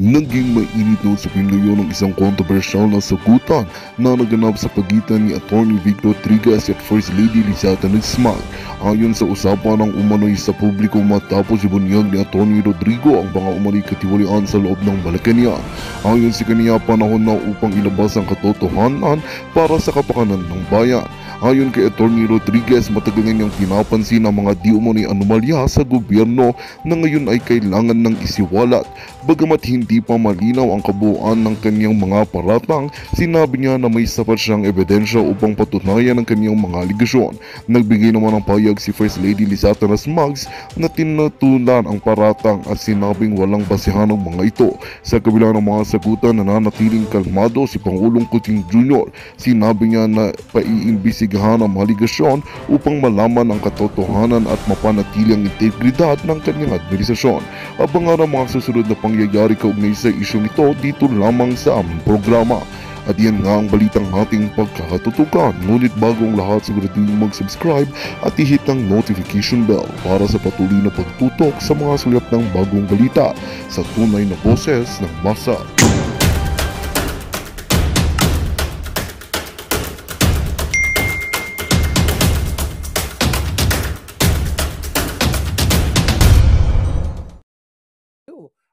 Naging mainit noon sa Pinoy ng isang kontrobersyal na sagutan na naganap sa pagitan ni Atty. Vic Rodriguez at First Lady Lizata Nismag. Ayon sa usapan ng umano'y sa publiko matapos ibunyag ni Atty. Rodrigo ang mga umano'y katiwalian sa loob ng Malacanang. Ayon sa kaniya, panahon na upang ilabas ang katotohanan para sa kapakanan ng bayan. Ayon kay Atty. Rodriguez, matagal na niyang pinapansin ang mga di umano'y anomalya sa gobyerno na ngayon ay kailangan ng isiwalat. Bagamat hindi pa malinaw ang kabuuan ng kaniyang mga paratang, sinabi niya na may sapat siyang ebidensya upang patunayan ang kaniyang mga aligasyon. Nagbigay naman ng payag si First Lady Lizata Nismag na tinatulan ang paratang at sinabing walang basehan ng mga ito. Sa kabila ng mga sagutan, nananatiling kalmado si Pangulong Kuting Jr. Sinabi niya na paiimbisigahan ang aligasyon upang malaman ang katotohanan at mapanatili ang integridad ng kanyang administrasyon. Abangan ang mga susunod na pangyayari kaugnay sa isyong ito dito lamang sa aming programa. At yan nga ang balitang ating pagkakatutukan. Ngunit bago ang lahat, siguraduhin mag-subscribe at i-hit ang notification bell para sa patuloy na pagtutok sa mga sulat ng bagong balita sa tunay na boses ng masa.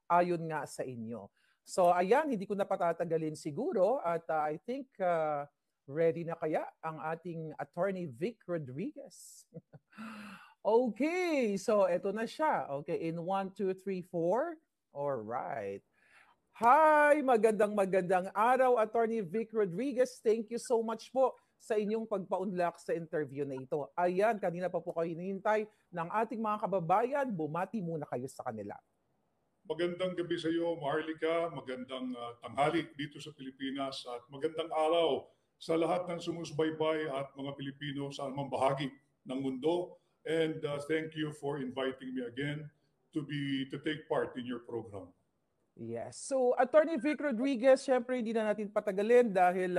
Ayon nga sa inyo. So ayan, hindi ko na patatagalin siguro at I think ready na kaya ang ating Attorney Vic Rodriguez. Okay, so eto na siya. Okay, in 1, 2, 3, 4. Alright. Hi, magandang araw, Attorney Vic Rodriguez. Thank you so much po sa inyong pagpaunlak sa interview na ito. Ayan, kanina pa po kayo hinihintay ng ating mga kababayan. Bumati muna kayo sa kanila. Magandang gabi sa iyo, Maharlika. Magandang tanghali dito sa Pilipinas at magandang araw sa lahat ng sumusubaybay at mga Pilipino sa anumang bahagi ng mundo. And thank you for inviting me again to take part in your program. Yes. So, Attorney Vic Rodriguez, syempre hindi na natin patagalin dahil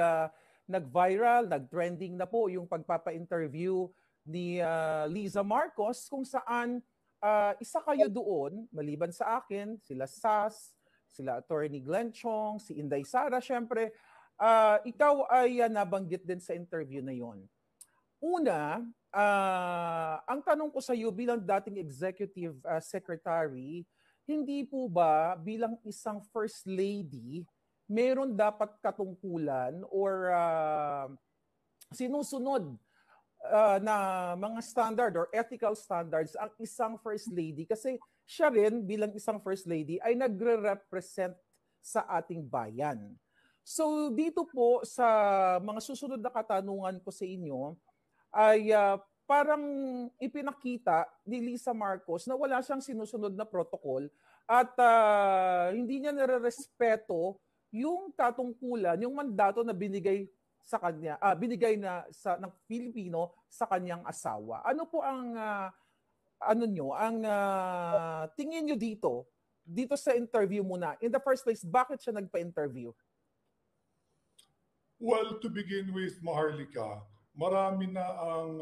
nag-viral, nag-trending na po yung pagpapa-interview ni Liza Marcos kung saan isa kayo doon, maliban sa akin, sila Sas, sila Attorney Glenn Chong, si Inday Sara, syempre, ikaw ay nabanggit din sa interview na yon. Una, ang tanong ko sa iyo bilang dating executive secretary, hindi po ba bilang isang first lady, meron dapat katungkulan or sinusunod na mga standard or ethical standards ang isang first lady kasi siya rin bilang isang first lady ay nagre-represent sa ating bayan. So dito po sa mga susunod na katanungan ko sa inyo ay parang ipinakita ni Liza Marcos na wala siyang sinusunod na protocol at hindi niya nare-respeto yung katungkulan, yung mandato na binigay sa kanya, binigay na ng Pilipino sa kanyang asawa. Ano po ang tingin niyo dito sa interview muna? In the first place, bakit siya nagpa-interview? Well, to begin with, Maharlika, marami na ang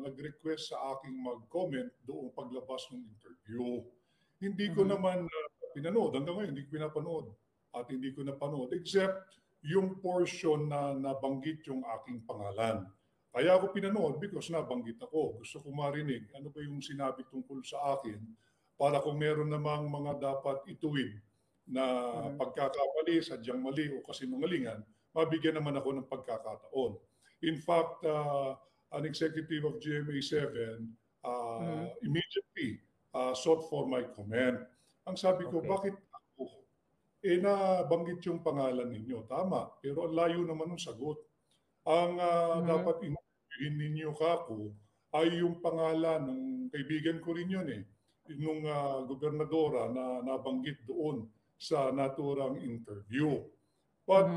nag-request sa aking mag-comment doong paglabas ng interview. Hindi ko naman pinanood. Hanggang ngayon, hindi ko pinapanood. At hindi ko napanood except yung portion na nabanggit yung aking pangalan. Kaya ako pinanood because nabanggit ako. Gusto ko marinig ano ba yung sinabi tungkol sa akin para kung meron namang mga dapat ituwid na pagkakamali, sadyang mali o kasinungalingan, mabigyan naman ako ng pagkakataon. In fact, an executive of GMA7 immediately sought for my comment. Ang sabi ko, bakit nabanggit yung pangalan ninyo. Tama, pero ang layo naman ng sagot. Ang dapat interviewin ninyo kako ay yung pangalan ng kaibigan ko rin yun nung gobernadora na nabanggit doon sa naturang interview. But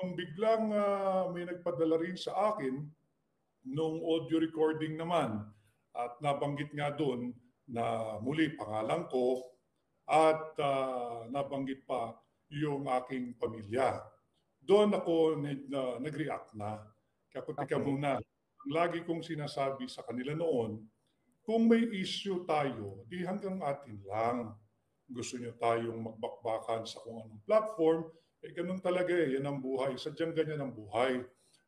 nung biglang may nagpadala rin sa akin nung audio recording naman at nabanggit nga doon na muli pangalan ko, at nabanggit pa yung aking pamilya. Doon ako nag-react na. Kaya teka muna, lagi kong sinasabi sa kanila noon, kung may issue tayo, di hanggang atin lang. gusto nyo tayong magbakbakan sa kung anong platform, ganun talaga yan ang buhay. Sadyang ganyan ang buhay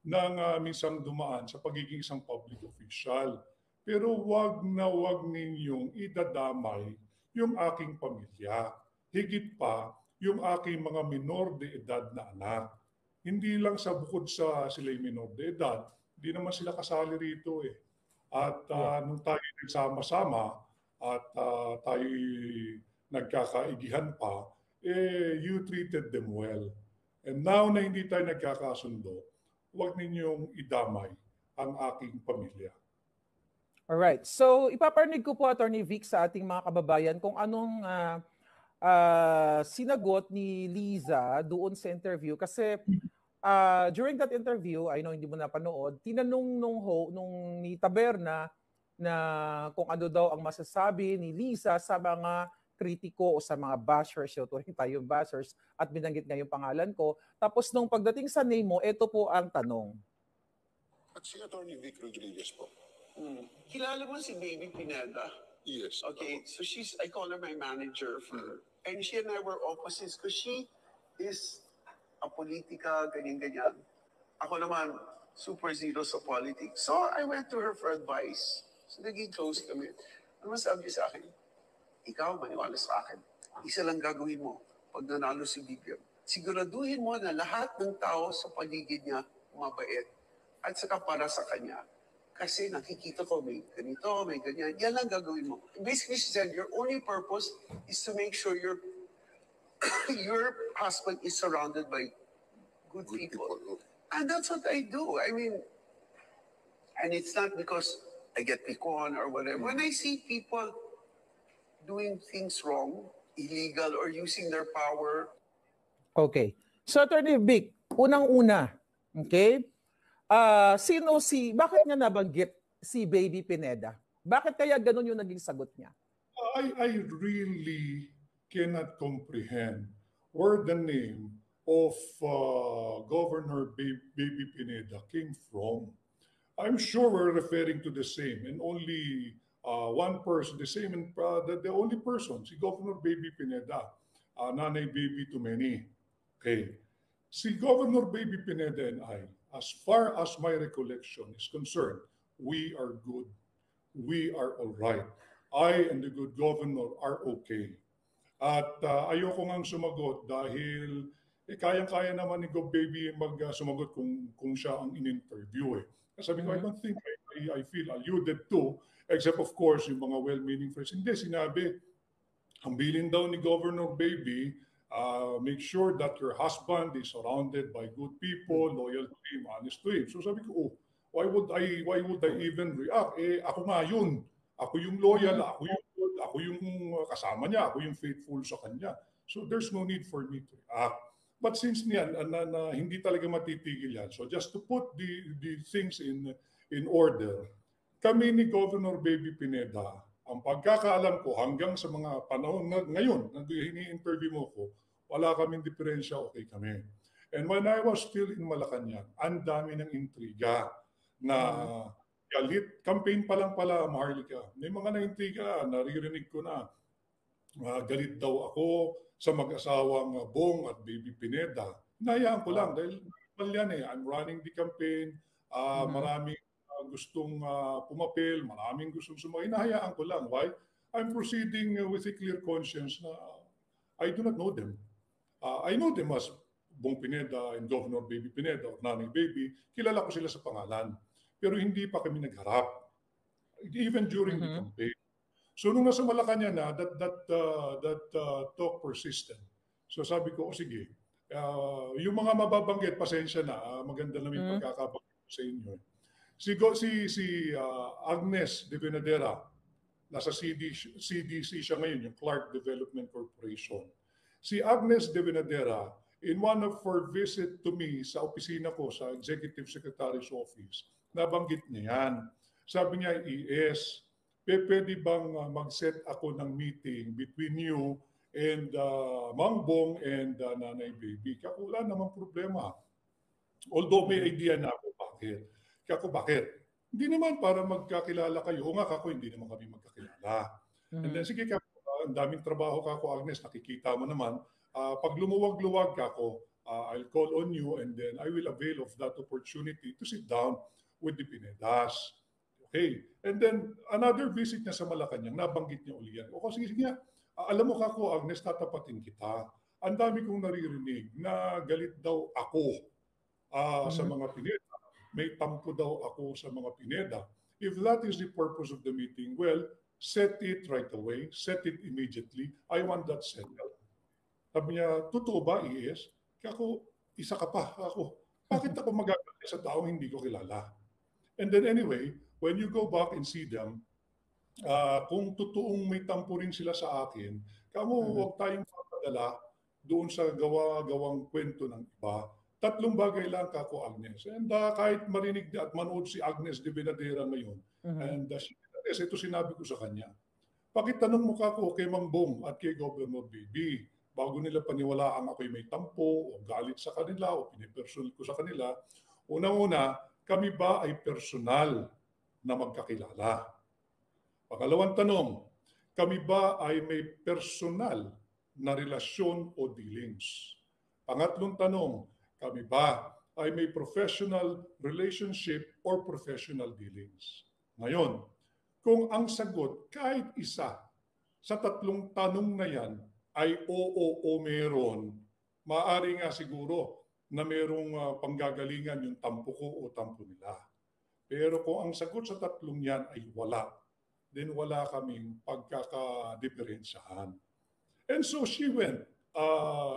nang minsang dumaan sa pagiging isang public official. Pero wag na wag ninyong idadamay yung aking pamilya. Higit pa, yung aking mga minor de edad na anak. Hindi lang sa bukod sa sila'y minor de edad, hindi naman sila kasali rito eh. At nung tayo nagsama-sama at tayo nagkakaigihan pa, you treated them well. And now na hindi tayo nagkakasundo, huwag ninyong idamay ang aking pamilya. Alright. So, ipaparinig ko po, Attorney Vic, sa ating mga kababayan kung anong sinagot ni Liza doon sa interview. Kasi during that interview, I know hindi mo napanood, tinanong nung ni Taberna na kung ano daw ang masasabi ni Liza sa mga kritiko o sa mga bashers, turing tayong bashers, at binanggit nga yung pangalan ko. Tapos nung pagdating sa name mo, ito po ang tanong. At si Attorney Vic Rodriguez po. Kilala mo si Baby Pineda? Yes. Okay, so I call her my manager and she and I were opposites because she is a politika, ganyan-ganyan. Ako naman, super zero sa politics. So I went to her for advice. So naging close kami. Ano sabi niya sa akin? Ikaw, maniwala sa akin. Isa lang gagawin mo pag nanalo si Vivian. Siguraduhin mo na lahat ng tao sa paligid niya mabait. At saka para sa kanya. Kasi nakikita ko may ganito, may ganyan. Yan lang gagawin mo. Basically, she said, your only purpose is to make sure your husband is surrounded by good people. And that's what I do. I mean, and it's not because I get picked on or whatever. When I see people doing things wrong, illegal, or using their power. Okay. So, Attorney Vic, unang-una, okay? Bakit niya nabanggit si Baby Pineda? Bakit kaya ganun yung naging sagot niya? I really cannot comprehend where the name of Governor Baby Pineda came from. I'm sure we're referring to the same and only one person, the same, and the only person, si Governor Baby Pineda, Nanay Baby to many. Okay. Si Governor Baby Pineda and I, as far as my recollection is concerned, we are good. We are all right. I and the good governor are okay. At ayoko ngang sumagot dahil kayang-kaya naman ni Go Baby sumagot kung siya ang in-interview eh. Sabi ko, I don't think I feel alluded to, except of course yung mga well-meaning friends. Hindi, sinabi, ang bilin daw ni Governor Baby, make sure that your husband is surrounded by good people, loyal to him, honest to him. So sabi ko, why would I even react? Ako nga yun. Ako yung loyal, ako yung good, ako yung kasama niya, ako yung faithful sa kanya. So there's no need for me to react. But since niyan, hindi talaga matitigil yan. So just to put the things in order, kami ni Governor Baby Pineda, ang pagkakaalam ko hanggang sa mga panahon ngayon, nang ini-interview mo ko, wala kaming diferensya, okay kami. And when I was still in Malacanang, ang dami ng intriga na galit. Campaign pa lang pala, Maharlika. May mga na-intriga, naririnig ko na galit daw ako sa mag-asawang Bong at Baby Pineda. Hinayaan ko lang dahil yan eh. I'm running the campaign. Maraming gustong pumapil, maraming gustong sumayin. Hinayaan ko lang. Why? I'm proceeding with a clear conscience na I do not know them. I know them as Bong Pineda and Governor Baby Pineda or Nanay Baby. Kilala ko sila sa pangalan. Pero hindi pa kami nagharap. Even during the campaign. So nung nasa Malacanang na, that talk persisted. So sabi ko, sige, yung mga mababanggit, pasensya na, maganda namin pagkakabanggit sa inyo. Si Agnes de Venadera, nasa CDC siya ngayon, yung Clark Development Corporation. Si Agnes de Venadera, in one of her visit to me sa opisina ko sa Executive Secretary's Office, nabanggit niya yan. Sabi niya, ES, pwede bang mag-set ako ng meeting between you and Mang Bong and Nanay Baby? Kaya wala namang problema. Although may idea na ako bakit. Kaya bakit? Hindi naman para magkakilala kayo. O nga kako, hindi naman kami magkakilala. And then sige, ang daming trabaho ka ko, Agnes, nakikita mo naman. Pag lumuwag-luwag ka ko, I'll call on you and then I will avail of that opportunity to sit down with the Pinedas. Okay. And then another visit niya sa Malacanang, nabanggit niya uli yan. O kasi nga, alam mo ka ko, Agnes, tatapatin kita. Ang dami kong naririnig na galit daw ako sa mga Pineda. May tampo daw ako sa mga Pineda. If that is the purpose of the meeting, well, set it right away. Set it immediately. I want that settled. Sabi niya, totoo ba, ES? Kaya ako, isa ka pa. Ako, bakit ako magagalit sa taong hindi ko kilala? And then anyway, when you go back and see them, kung totoong may tampo rin sila sa akin, kamo huwag tayong papadala doon sa gawa-gawang kwento ng iba. Tatlong bagay lang kako, Agnes. And kahit marinig at manood si Agnes de Benadera ngayon, and ito sinabi ko sa kanya, pakitanong mo kako kay Mang Bong at kay Governor Baby, bago nila paniwalaan ako'y may tampo o galit sa kanila o pinipersonal ko sa kanila, unang-una, kami ba ay personal na magkakilala? Pangalawang tanong, kami ba ay may personal na relasyon o dealings? Pangatlong tanong, kami ba ay may professional relationship or professional dealings? Ngayon, kung ang sagot kahit isa sa tatlong tanong na yan ay oo o meron, maaari nga siguro na merong panggagalingan yung tampo ko o tampo nila. Pero kung ang sagot sa tatlong yan ay wala, then wala kaming pagkakadiferensyahan. And so she went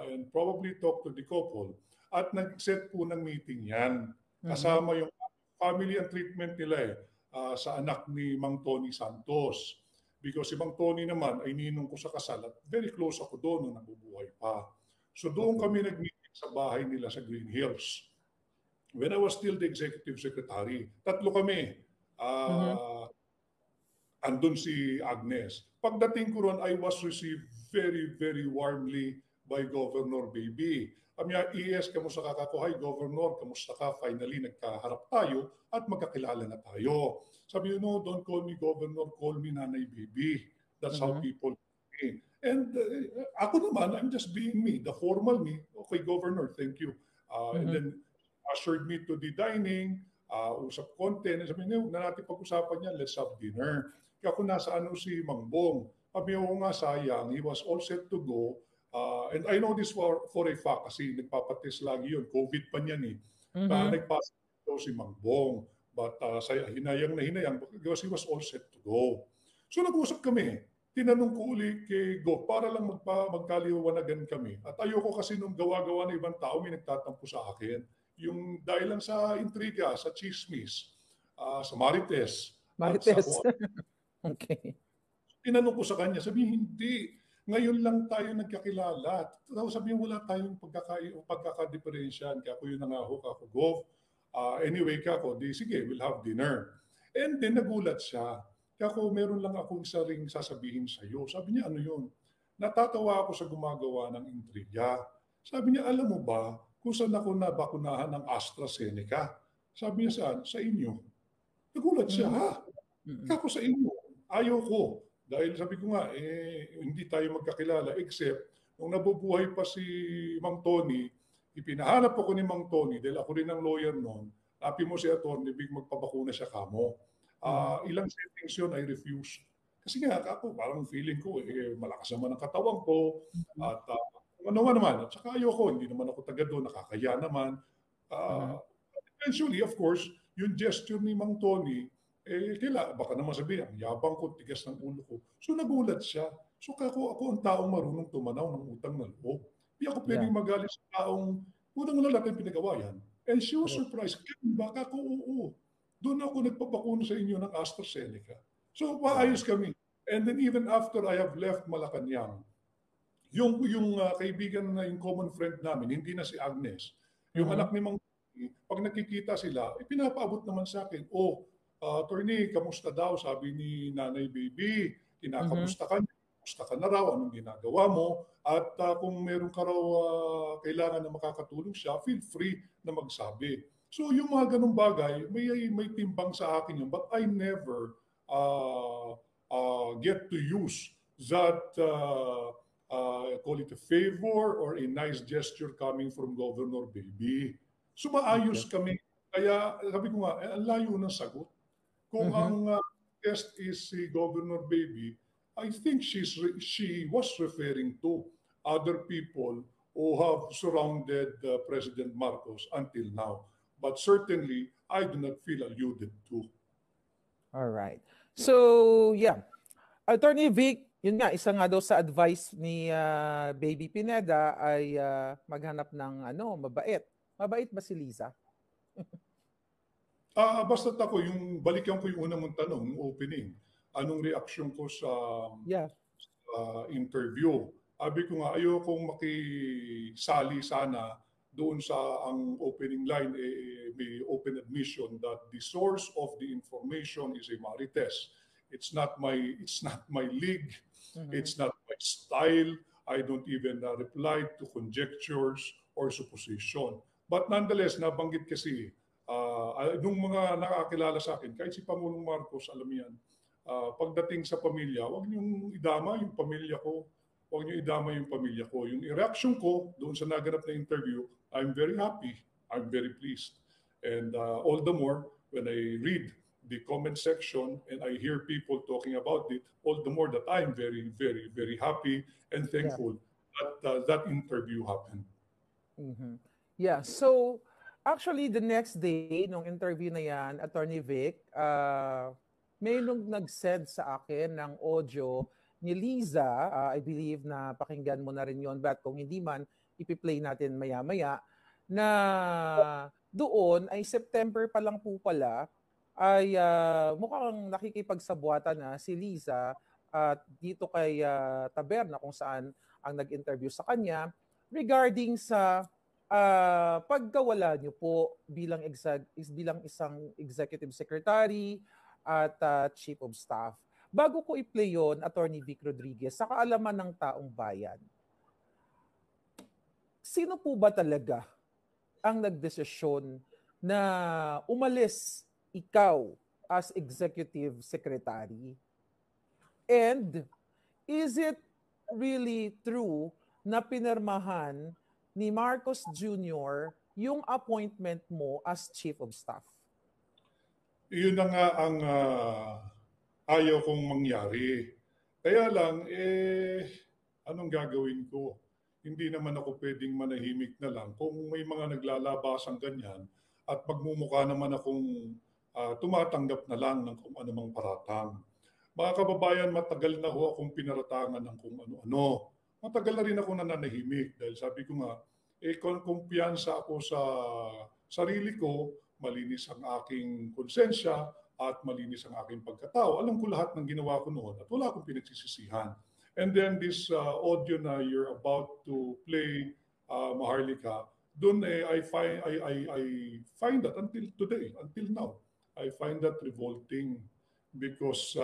and probably talked to the couple at nag-set po ng meeting yan. Kasama yung family and treatment nila sa anak ni Mang Tony Santos. Because si Mang Tony naman ay ninong ko sa kasal at very close ako doon nung nabubuhay pa. So doon kami nag-meeting sa bahay nila sa Green Hills. When I was still the executive secretary, tatlo kami. Andun si Agnes. Pagdating ko ron, I was received very, very warmly by Governor Baby. Kami ES, kamusta ka kako? Hi Governor, kamusta ka? Finally, nagkaharap tayo at magkakilala na tayo. Sabi niyo, no, don't call me Governor, call me Nanay Baby. That's how people me. And ako naman, I'm just being me, the formal me. Okay, Governor, thank you. And then ushered me to the dining, usap konti. And sabi niyo, na natin pag-usapan niya, let's have dinner. Kaya kung nasa si Mang Bong, sabi niyo nga sayang, he was all set to go. And I know this for a fact kasi nagpapatest lagi yun. COVID pa niyan eh. Nagpasa daw si Mang Bong. But hinayang na hinayang because he was all set to go. So nag-usap kami. Tinanong ko uli kay Go para lang magkaliwanagan kami. At ayoko kasi nung gawa-gawa na ibang tao may nagtatampo sa akin. Yung dahil lang sa intriga, sa chismis, sa marites. Marites. Okay. Tinanong ko sa kanya, sabi hindi. Ngayon lang tayo nagkakilala. Sabi niya, wala tayong pagkakadiferensyan. Kaya ako yun nangaho ka ako, Gov. Anyway ka ako, di sige, we'll have dinner. And then nagulat siya. Kaya ako, meron lang akong isa ring sasabihin sa iyo. Sabi niya, ano yun? Natatawa ako sa gumagawa ng intriga. Sabi niya, alam mo ba kung saan ako nabakunahan ng AstraZeneca? Sabi niya, saan? Sa inyo. Nagulat siya, ha? Kaya ako sa inyo. Ayaw ko. Dahil sabi ko nga, hindi tayo magkakilala except nung nabubuhay pa si Mang Tony, ipinahanap ako ni Mang Tony dahil ako rin ang lawyer noon. Api mo si Atty. Big magpabakuna siya kamo. Ilang settings yun, I refused. Kasi nga ako, parang feeling ko, malakas naman ang katawan ko. At ano naman. At saka ayoko, hindi naman ako taga doon, nakakaya naman. Eventually, of course, yung gesture ni Mang Tony, baka naman sabihin, ang yabang ko, tigas ng ulo ko. So nagulat siya. So ako ang taong marunong tumanaw ng utang na loob. Hindi ako pwedeng magalit sa taong unang-una natin pinagawa yan. And she was surprised. Baka ko, oo. Doon ako nagpapakuna sa inyo ng AstraZeneca. So paayos kami. And then even after I have left Malacanang, yung kaibigan na yung common friend namin, hindi na si Agnes, yung anak ni Mang Tony, pag nakikita sila, pinapaabot naman sa akin, Attorney, kamusta daw? Sabi ni Nanay Baby, kinakamusta ka niya? Kamusta ka na raw? Anong ginagawa mo? At kung meron ka raw kailangan na makakatulong siya, feel free na magsabi. So yung mga ganung bagay, may timbang sa akin yun. But I never get to use that call it a favor or a nice gesture coming from Governor Baby. Sumaayos kami. Kaya sabi ko nga, ang layo ng sagot. Kung ang guest is si Governor Baby, I think she was referring to other people who have surrounded President Marcos until now. But certainly, I do not feel alluded to. All right. So, yeah. Attorney Vic, yun nga, isa nga daw sa advice ni Baby Pineda ay maghanap ng mabait. Mabait ba si Liza? Basta't ako, balikan ko yung unang mong tanong, yung opening. Anong reaksyon ko sa interview? Sabi ko nga, ayokong makisali sana doon sa ang opening line, may open admission that the source of the information is a Marites. It's not my league. It's not my style. I don't even reply to conjectures or supposition. But nonetheless, nabanggit kasi, nung mga nakakilala sa akin, kahit si Pangulong Marcos, alam yan, pagdating sa pamilya, huwag niyong idama yung pamilya ko. Huwag niyo idama yung pamilya ko. Yung reaction ko doon sa naganap na interview, I'm very happy. I'm very pleased. And all the more, when I read the comment section and I hear people talking about it, all the more that I'm very, very, very happy and thankful that that interview happened. Yeah, so actually the next day, nung interview na yan, Attorney Vic, may nung nag-send sa akin ng audio ni Liza, I believe na pakinggan mo na rin yon, but kung hindi man, ipi-play natin maya-maya, na doon ay September pa lang po pala, ay mukhang nakikipagsabuatan na si Liza at dito kay Taberna kung saan ang nag-interview sa kanya regarding sa pagkawala niyo po bilang isang executive secretary at chief of staff. Bago ko i-play yon, Attorney Vic Rodriguez, sa kaalaman ng taong bayan, sino po ba talaga ang nagdesisyon na umalis ikaw as executive secretary? And is it really true na pinirmahan ni Marcos Jr. yung appointment mo as chief of staff? Iyon na nga ang ayaw kong mangyari. Kaya lang, anong gagawin ko? Hindi naman ako pwedeng manahimik na lang kung may mga naglalabasang ganyan at magmumukha naman akong tumatanggap na lang ng kung anumang paratang. Mga kababayan, matagal na ho akong pinaratangan ng kung ano-ano. Matagal na rin ako nananahimik dahil sabi ko nga, kumpiyansa ako sa sarili ko, malinis ang aking konsensya at malinis ang aking pagkatao. Alam ko lahat ng ginawa ko noon at wala akong pinagsisisihan. And then this audio na you're about to play, Maharlika, doon I find that until today, until now, I find that revolting because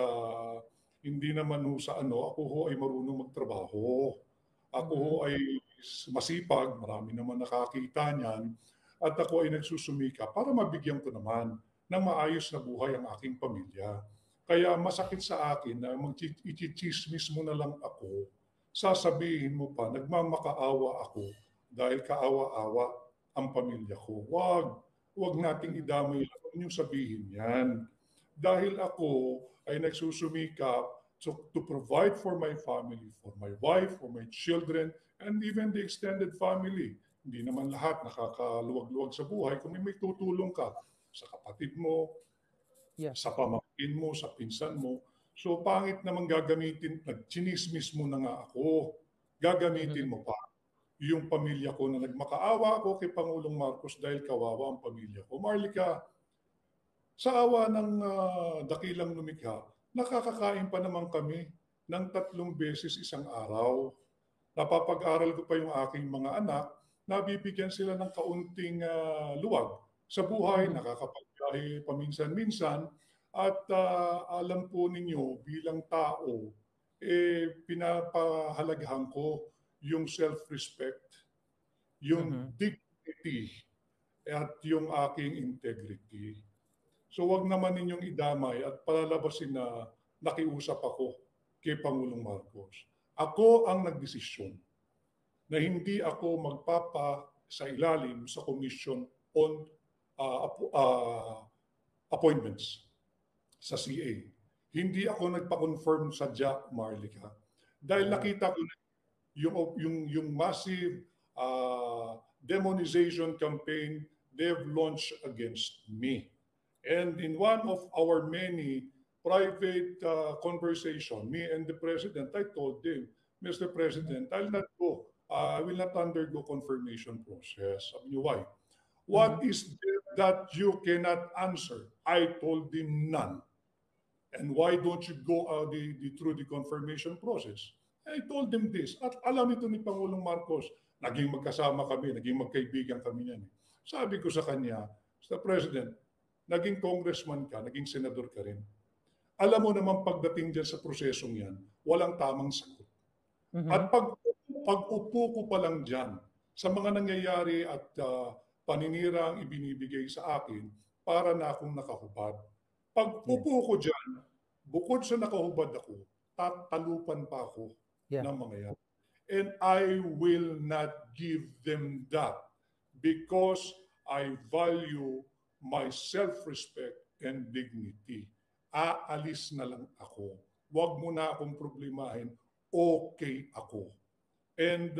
hindi naman ho sa ako ho ay marunong magtrabaho. Ako ho ay masipag, marami naman nakakita niyan, at ako ay nagsusumika para mabigyan ko naman ng maayos na buhay ang aking pamilya. Kaya masakit sa akin na i-chismis mo na lang ako, sasabihin mo pa, nagmamakaawa ako dahil kaawa-awa ang pamilya ko. Wag nating idamay lang. Huwag niyong sabihin yan. Dahil ako ay nagsusumikap to provide for my family, for my wife, for my children, and even the extended family. Hindi naman lahat nakakaluwag-luwag sa buhay kung may tutulong ka sa kapatid mo, sa pamangkin mo, sa pinsan mo. So pangit naman gagamitin, nagchinismis mo na nga ako, gagamitin mo pa yung pamilya ko na nagmakaawa ako kay Pangulong Marcos dahil kawawa ang pamilya ko. Marlika, sa awa ng dakilang lumikha, nakakakain pa naman kami ng 3 beses isang araw. Napapag-aral ko pa yung aking mga anak, nabibigyan sila ng kaunting luwag sa buhay, nakakapagbiyahe paminsan-minsan, at alam po ninyo bilang tao, pinapahalagahan ko yung self-respect, yung dignity, at yung aking integrity. So wag naman ninyong idamay at palalabasin na nakiusap ako kay Pangulong Marcos. Ako ang nagdesisyon na hindi ako magpapa sa ilalim sa Commission on Appointments sa CA. Hindi ako nagpa-confirm sa Jack Marlica dahil nakita ko na yung massive demonization campaign they've launched against me. And in one of our many private conversation, me and the President, I told him, Mr. President, I will not undergo confirmation process. Sabi niyo, why? What is there that you cannot answer? I told him none. And why don't you go through the confirmation process? I told him this. At alam ito ni Pangulong Marcos, naging magkasama kami, naging magkaibigan kami niyan. Sabi ko sa kanya, Mr. President, naging congressman ka, naging senador ka rin. Alam mo naman pagdating dyan sa prosesong yan, walang tamang sagot. At pag-upo ko pa lang dyan, sa mga nangyayari at paninirang ibinibigay sa akin, para na akong nakahubad. Pag upo ko dyan, bukod sa nakahubad ako, tatalupan pa ako ng mga yan. And I will not give them that because I value my self-respect and dignity. Aalis na lang ako. Huwag mo na akong problemahin. Okay ako. And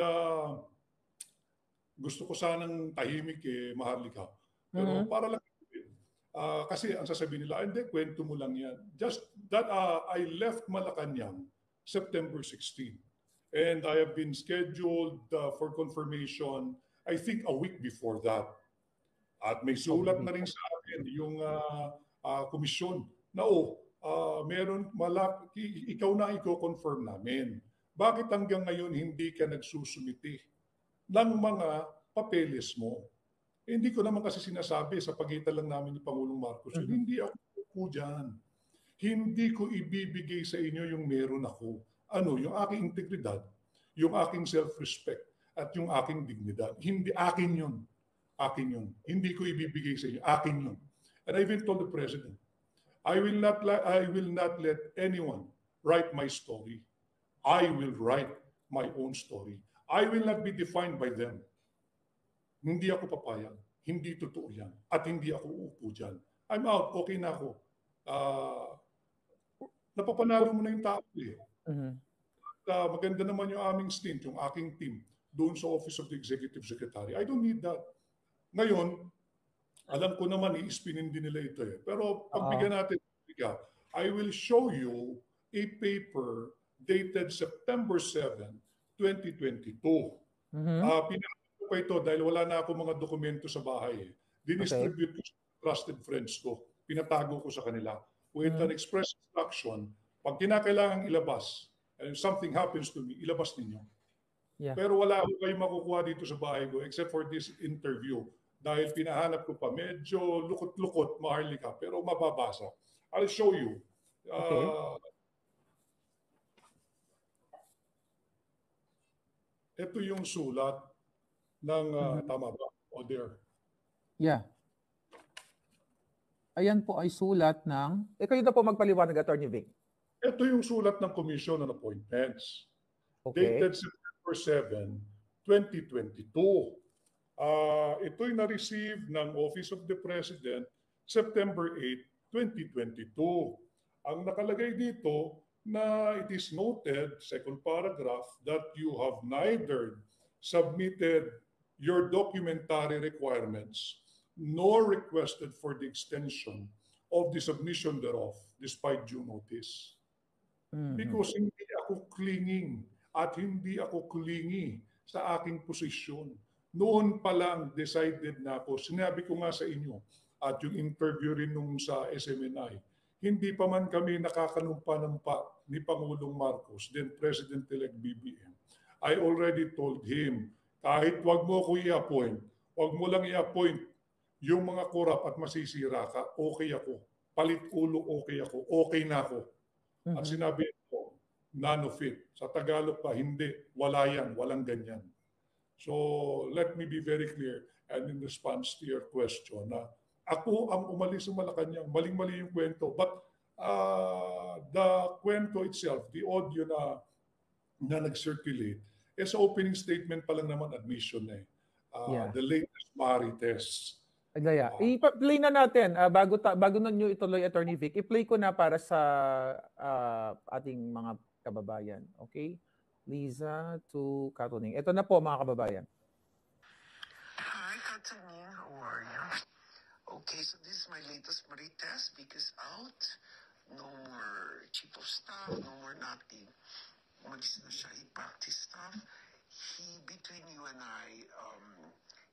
gusto ko sanang tahimik Maharlika. Pero para lang kasi ang sasabihin nila, hindi, kwento mo lang yan. Just that I left Malacanang September 16. And I have been scheduled for confirmation, I think a week before that. At may sulat na rin sa akin yung komisyon na meron ikaw na i-confirm namin. Bakit hanggang ngayon hindi ka nagsusumiti ng mga papeles mo? Hindi ko naman kasi sinasabi sa pagitan lang namin ni Pangulong Marcos, hindi ako po dyan. Hindi ko ibibigay sa inyo yung meron ako. Yung aking integridad, yung aking self-respect, at yung aking dignidad. Hindi akin yun. Akin yun. Hindi ko ibibigay sa inyo. Akin yun. And I even told the President, I will not let anyone write my story. I will write my own story. I will not be defined by them. Hindi ako papayag. Hindi totoo yan. At hindi ako uupo dyan. I'm out. Okay na ako. Napapanalo mo na yung tao maganda naman yung aming stint, yung aking team, doon sa Office of the Executive Secretary. I don't need that. Ngayon, alam ko naman, i-spinin din nila ito Pero pagbigyan natin, I will show you a paper dated September 7, 2022. Pinakita ko ito dahil wala na ako mga dokumento sa bahay. Dinistribute ko sa trusted friends ko. Pinatago ko sa kanila. With an express instruction, pag kinakailangang ilabas, and something happens to me, ilabas ninyo. Pero wala ako kayo makukuha dito sa bahay ko except for this interview. Dahil pinahanap ko pa, medyo lukot-lukot, Maharlika, pero mababasa. I'll show you. Ito yung sulat ng, tama ba? O there. Yeah. Ayan po ay sulat ng, kayo na po magpaliwanag, Attorney Vic. Ito yung sulat ng Commission on Appointments. Dated September 7, 2022. Ito'y na-receive ng Office of the President September 8, 2022. Ang nakalagay dito na it is noted, second paragraph, that you have neither submitted your documentary requirements nor requested for the extension of the submission thereof despite due notice. Because hindi ako clinging at hindi ako clingy sa aking posisyon. Noon pa lang decided na ako, sinabi ko nga sa inyo at yung interview rin nung sa SMNI, hindi pa man kami nakakanumpa-numpa ni Pangulong Marcos, then President-elect BBM. I already told him, kahit wag mo ko i-appoint, wag mo lang i-appoint yung mga korap at masisira ka, okay ako. Palit ulo, okay ako. Okay na ako. At sinabi ko, none of it. Sa Tagalog pa, hindi. Wala yan. Walang ganyan. So, let me be very clear and in response to your question na ako ang umalis sa Malacanang. Maling-mali yung kwento. But the kwento itself, the audio na nag-circulate, sa opening statement pa lang naman admission na eh. Yeah. The latest Marites. Gaya. I-play na natin bago na nyo ituloy, Attorney Vic. I-play ko na para sa ating mga kababayan. Okay? Liza to Katuning. Ito na po mga kababayan. Hi, Katuning. How are you? Okay, so this is my latest Marites because out. No more chief of staff, no more nothing. Umalis na siya. He practiced stuff. Between you and I,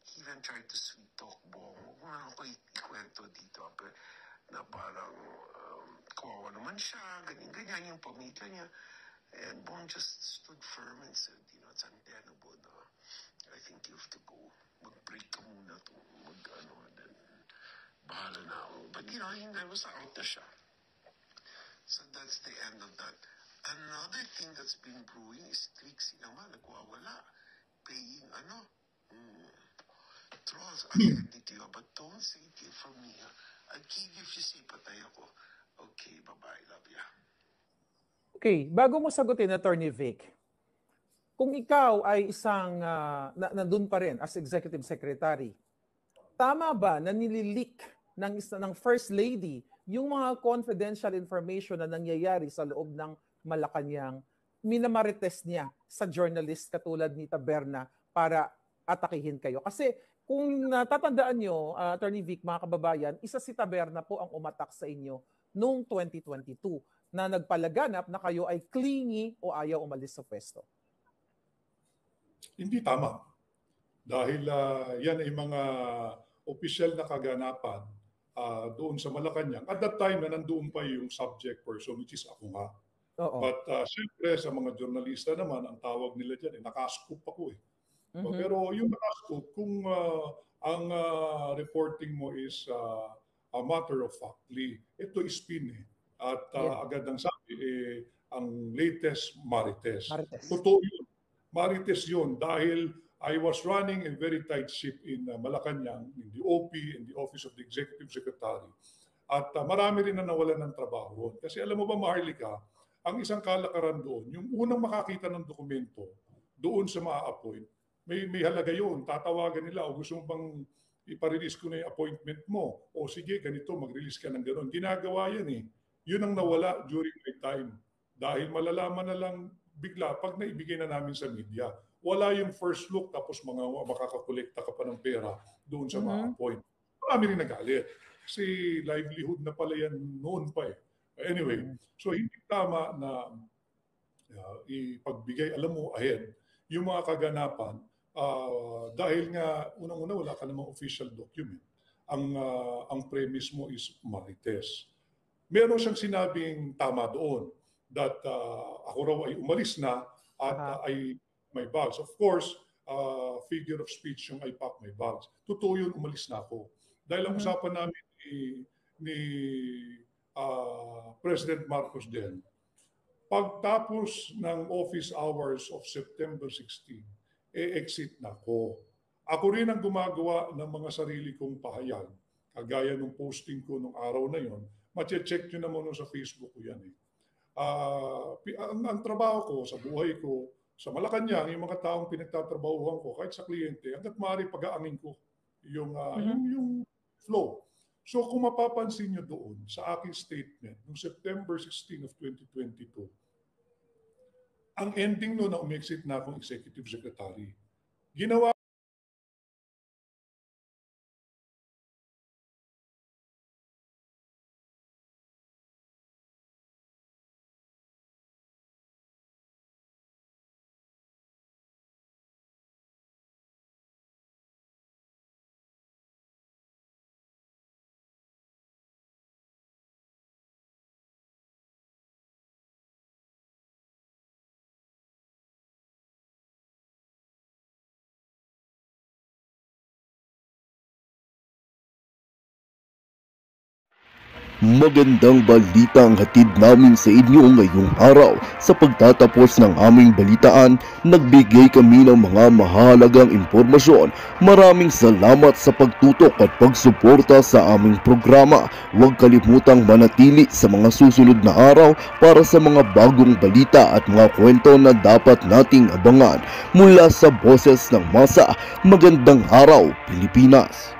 he even tried to sweet talk Bong. Huwag mo ako ikwento dito. Na parang kawawa naman siya, ganyan yung pamilya niya. And Bong just stood firm and said, it's untenable na I think you have to go. Mag-break ka muna to. And then bahala na ako. But hindi was out na siya. So that's the end of that. Another thing that's been brewing is Trixie naman, nagwawala. Paying trolls. I'll send it to you, but don't say it here from me. I'll give you if you say patay ako. Okay, bye-bye. Love ya. Okay, bago mo sagutin, Attorney Vic, kung ikaw ay isang nandun pa rin as Executive Secretary, tama ba na nilileak ng First Lady yung mga confidential information na nangyayari sa loob ng Malacanang, minamarites niya sa journalist katulad ni Taberna para atakihin kayo? Kasi kung natatandaan nyo, Attorney Vic, mga kababayan, isa si Taberna po ang umatak sa inyo noong 2022 na nagpalaganap na kayo ay clingy o ayaw umalis sa pwesto. Hindi tama. Dahil yan ay mga opisyal na kaganapan doon sa Malacanang. At that time na nandoon pa yung subject person, which is ako nga. Oo. But siyempre sa mga journalista naman, ang tawag nila dyan, nakascoop ako eh. Mhm. Pero yung nakascoop, kung ang reporting mo is a matter of factly, ito is spin eh. At agad ang sabi, ang latest Marites. Totoo yun. Marites yun dahil I was running a very tight ship in Malacanang, in the OP, in the Office of the Executive Secretary. At marami rin na nawalan ng trabaho. Kasi alam mo ba, Maharlika, ang isang kalakaran doon, yung unang makakita ng dokumento doon sa maa-appoint, may halaga yun. Tatawagan nila, o gusto mo bang iparelease ko na yung appointment mo? O sige, ganito, mag-release ka ng gano'n. Ginagawa yan eh. Yun ang nawala during my time. Dahil malalaman na lang bigla pag naibigay na namin sa media. Wala yung first look tapos makakakolekta ka pa ng pera doon sa maa-appoint. Marami rin nagalit. Kasi livelihood na pala yan noon pa eh. Anyway, so hindi tama na ipagbigay, alam mo, ahead, yung mga kaganapan dahil nga unang-una wala ka namang official document. Ang premise mo is Marites. Meron siyang sinabing tama doon that ako raw ay umalis na at ay may bags. Of course, figure of speech yung I pack my bags. Totoo yun, umalis na ako. Dahil ang usapan namin ni President Marcos din, pagtapos ng office hours of September 16, exit na ako. Ako rin ang gumagawa ng mga sarili kong pahayag. Kagaya nung posting ko nung araw na yon, ma-check nyo naman sa Facebook ko yan eh. Ang trabaho ko sa buhay ko, sa Malacanang, yung mga taong pinagtatrabahuhan ko, kahit sa kliyente, hanggat maaari pag-aangin ko yung flow. So kung mapapansin nyo doon sa aking statement, noong September 16 of 2022, ang ending noon na umexit na akong executive secretary, ginawa Magandang balita ang hatid namin sa inyo ngayong araw. Sa pagtatapos ng aming balitaan, nagbigay kami ng mga mahalagang impormasyon. Maraming salamat sa pagtutok at pagsuporta sa aming programa. Huwag kalimutang manatili sa mga susunod na araw para sa mga bagong balita at mga kwento na dapat nating abangan. Mula sa Boses ng Masa, magandang araw Pilipinas!